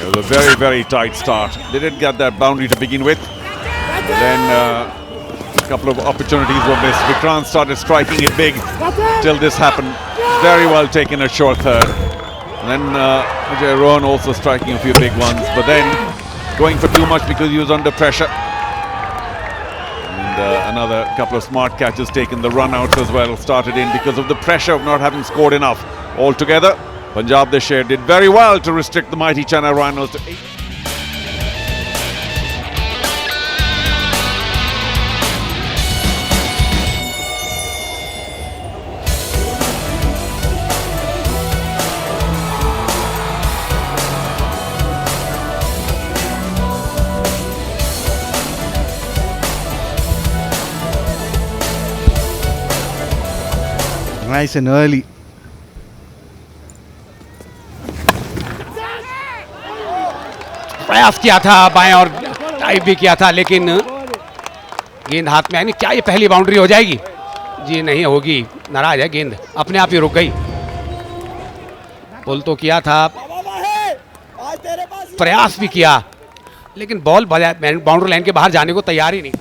It was a very, very tight start. They didn't get that boundary to begin with. But then a couple of opportunities were missed. Vikrant started striking it big till this happened. Very well taken a short third. And then Ajay Rohan also striking a few big ones. But then going for too much because he was under pressure. And another couple of smart catches taken. The run-outs as well started in because of the pressure of not having scored enough. Altogether, Punjab the Sher did very well to restrict the mighty Chennai Rhinos to 8. Nice and early. प्रयास किया था बाएं और type भी किया था, लेकिन गेंद हाथ में आई नहीं। क्या ये पहली बाउंड्री हो जाएगी? जी नहीं होगी, नाराज है गेंद, अपने आप ही रुक गई। पुल तो किया था, प्रयास भी किया, लेकिन बॉल बाउंड्री लाइन के बाहर जाने को तैयार ही नहीं।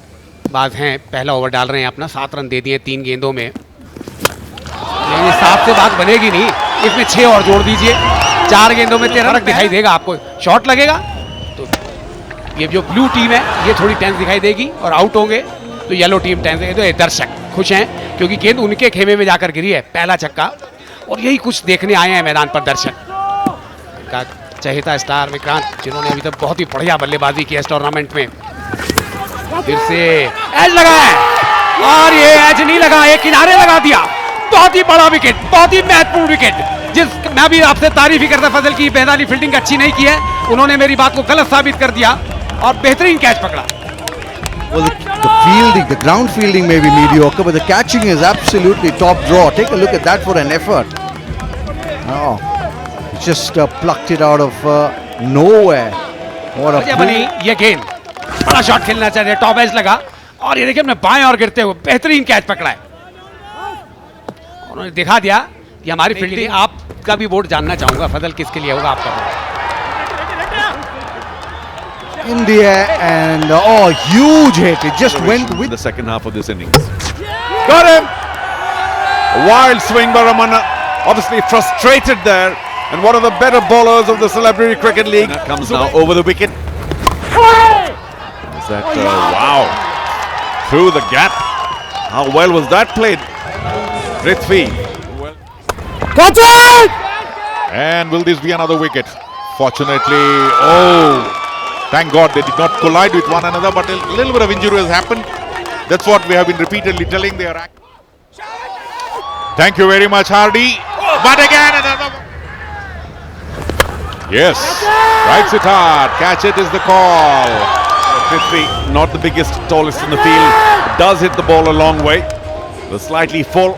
बात हैं, पहला ओवर डाल रहे हैं अपना, 7 रन दे दिए 3 गेंदों में। ये 7 से बात बनेगी नहीं, इसमें 6 और जोड़ दीजिए। 4 गेंदों में 13 रन दिखाई देगा आपको। शॉट लगेगा तो ये जो ब्लू टीम है ये थोड़ी टेंस दिखाई देगी, और आउट होंगे तो येलो टीम टेंस है। तो दर्शक खुश हैं क्योंकि गेंद उनके खेमे में जाकर गिरी है, पहला छक्का, और यही कुछ देखने आए हैं मैदान पर दर्शक। का चहेता स्टार विक्रांत, जिन्होंने अभी तक बहुत ही बढ़िया बल्लेबाजी की इस टूर्नामेंट में। फिर से एज लगा है, और ये एज नहीं लगा, ये किनारे लगा दिया। बहुत ही बड़ा विकेट, बहुत ही महत्वपूर्ण विकेट, जिस मैं भी आपसे तारीफ ही करता फजल की मैदानी फील्डिंग अच्छी नहीं की है, उन्होंने मेरी बात को गलत साबित कर दिया और बेहतरीन कैच पकड़ा। Well, the fielding, the ground fielding may be mediocre, but the catching is absolutely top draw. Take a look at that for an effort. Oh, just plucked it out of nowhere. What a बनी ये गेंद, बड़ा shot खेलना चाहिए, top edge लगा, और ये देखिए अपने बाएं और गिरते हुए बेहतरीन कैच पकड़ा है। उन्होंने दिखा दिया कि हमारी फील्डिंग। आपका भी वोट जानना चाहूंगा फजल, किसके लिए होगा आपका vote? in the air, and oh, huge hit. It just went with the second half of this innings. Got him! A wild swing by Ramana. Obviously frustrated there. And one of the better bowlers of the Celebrity Cricket League. That comes now over the wicket. Is that, wow. Through the gap. How well was that played? Prithvi. Catch it! And will this be another wicket? Fortunately, oh, thank God they did not collide with one another, but a little bit of injury has happened. That's what we have been repeatedly telling. They are. Thank you very much, Hardy. But again, another. Yes, right it hard. Catch it is the call. Prithvi, not the biggest, tallest in the field, does hit the ball a long way. The slightly full.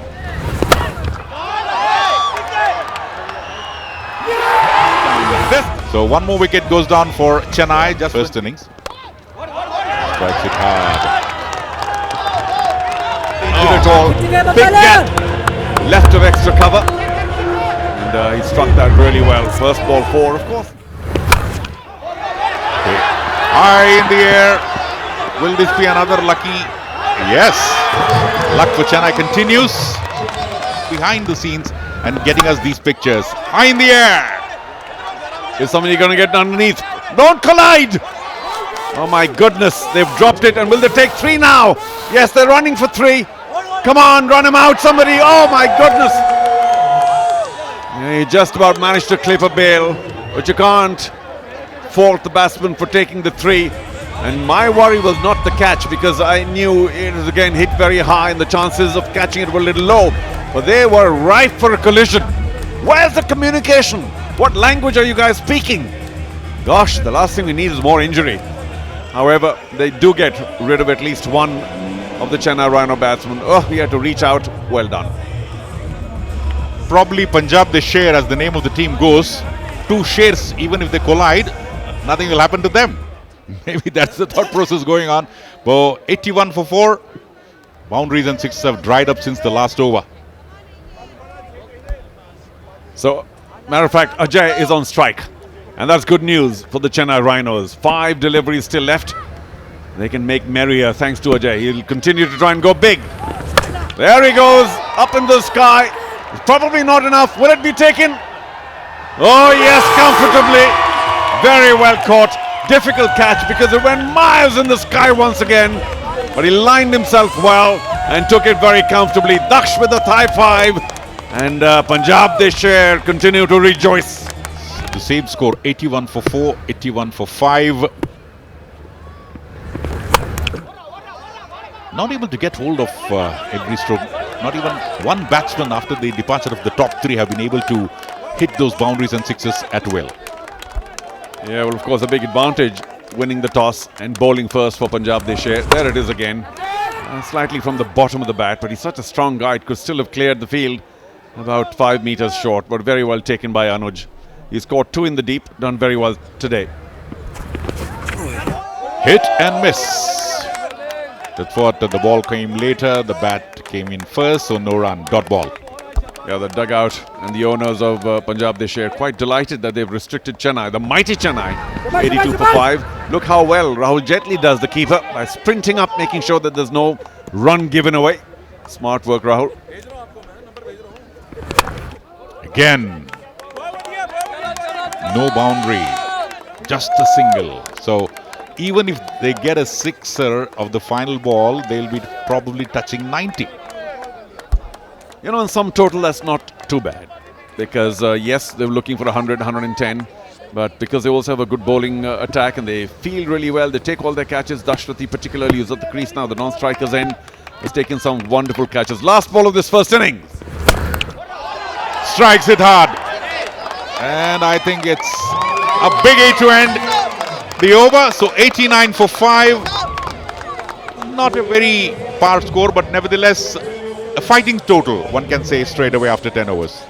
So one more wicket goes down for Chennai, just first innings. Strikes it hard. It all. Big gap. Left of extra cover. And he struck that really well. First ball 4, of course. High in the air. Will this be another lucky? Yes. Luck for Chennai continues. Behind the scenes and getting us these pictures. High in the air. Is somebody going to get underneath? Don't collide! Oh my goodness, they've dropped it, and will they take 3 now? Yes, they're running for 3. Come on, run him out, somebody. Oh my goodness. Yeah, he just about managed to clip a bail, but you can't fault the batsman for taking the 3. And my worry was not the catch, because I knew it was again hit very high and the chances of catching it were a little low. But they were ripe for a collision. Where's the communication? What language are you guys speaking? Gosh, the last thing we need is more injury. However, they do get rid of at least one of the Chennai Rhino batsmen. Oh, he had to reach out. Well done. Probably Punjab the Sher, as the name of the team goes. 2 shares, even if they collide, nothing will happen to them. Maybe that's the thought process going on. But 81 for 4. Boundaries and sixes have dried up since the last over. So, matter of fact, Ajay is on strike. And that's good news for the Chennai Rhinos. 5 deliveries still left. They can make merrier thanks to Ajay. He'll continue to try and go big. There he goes, up in the sky. It's probably not enough. Will it be taken? Oh yes, comfortably. Very well caught. Difficult catch because it went miles in the sky once again. But he lined himself well and took it very comfortably. Daksh with the thigh 5. And Punjab, they share, continue to rejoice. The same score, 81 for 4, 81 for 5. Not able to get hold of every stroke. Not even one batsman after the departure of the top 3 have been able to hit those boundaries and sixes at will. Yeah, well, of course, a big advantage winning the toss and bowling first for Punjab, they share. There it is again. Slightly from the bottom of the bat, but he's such a strong guy. It could still have cleared the field about 5 meters short, but very well taken by Anuj. He scored 2 in the deep, done very well today. Hit and miss. That's what the ball came later. The bat came in first, so no run. Dot ball. Yeah, the dugout and the owners of Punjab, they share quite delighted that they've restricted Chennai, the mighty Chennai, 82 for 5. Look how well Rahul Jetley does, the keeper, by sprinting up, making sure that there's no run given away. Smart work, Rahul. Again, no boundary, just a single. So even if they get a sixer of the final ball, they'll be probably touching 90. You know, in some total, that's not too bad. Because, yes, they're looking for 100, 110. But because they also have a good bowling attack and they field really well, they take all their catches. Dashrathi particularly is at the crease now. The non-striker's end has taken some wonderful catches. Last ball of this first innings. Strikes it hard. And I think it's a big A to end the over. So 89 for 5. Not a very par score, but nevertheless a fighting total, one can say, straight away after 10 overs.